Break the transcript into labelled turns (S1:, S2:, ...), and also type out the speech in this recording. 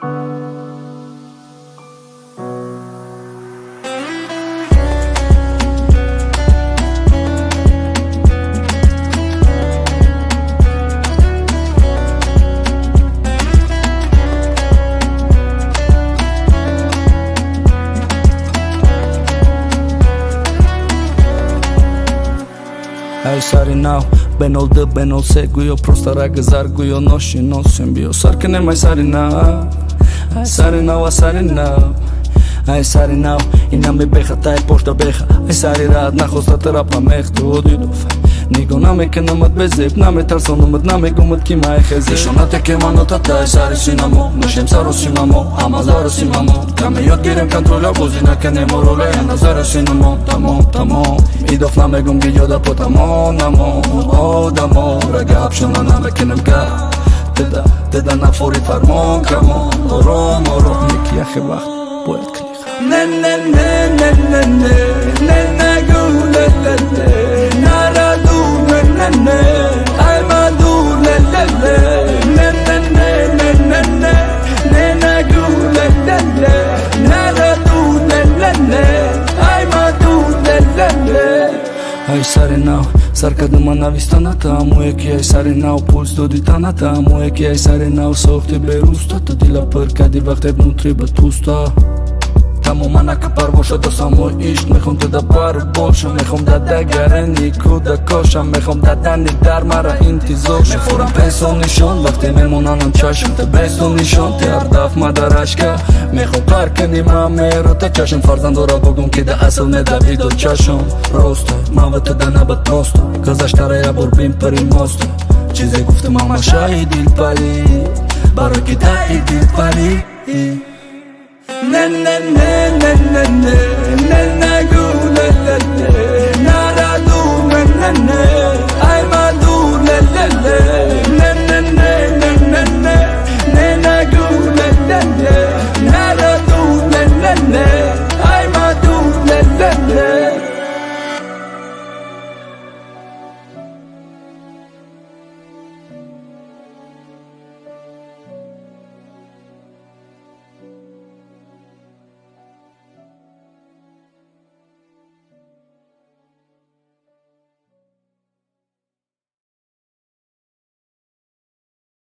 S1: Ай саринав, бенол д, бенол се, гујо простара газар, гујо ноши носим био саркенем, ай саринав, ай саринав, ай саринав, ай саринав, и нами беха, тај пошта беха, ай сари рад, нахоста терапа мехту одидов. Нико наме ке намат безеп, наме тарсал намат, наме гумат ки мае хезе. Ишо на теке манотата, ай сари синамо, нешем саро симамо, ама заро симамо. Каме јот гирем контроля, бузина ке немо роле, ана заро синамо, тамо, тамо. Идов наме гум ги јода по тамо, намо, одамо. Рага апшана наме ке нем га, теда на фори фармон, камо, моро, моро. Ники јахе вахт, поет книга. Не, не, не, не, не, не, не, не, гу, не, не, не. Нарadu, ne, ne, ne, ajmadu, ne, ne, ne, ne, ne, ne, ne, ne, ne, ne, nagu, ne, ne, ne, naradu, ne, ne, ne, ajmadu, ne, ne, ne. Aj sarinau, sarkaduma navistanata, mueki aj sarinau, puls dodi tanata, mueki aj sarinau, sohti berusta, tadila părcadi vaqteb nutri batusta. Тамо манака парвоша до само ишқ мехом теда бару боша мехом дадагарани куда коша мехом дадани дар мара интизоша мефурам пенсон нишон вақте мемонанам чашм те бестон нишон те ардаф мадарашка мехом паркани мамеро та чашм фарзандора богум ки да асл недавидо чашм просто мава теда набад просто газаштара бурбим пари мосто чизе гуфтам ама шаидил пали баро ки да идил пали Ne ne ne ne ne ne ne ne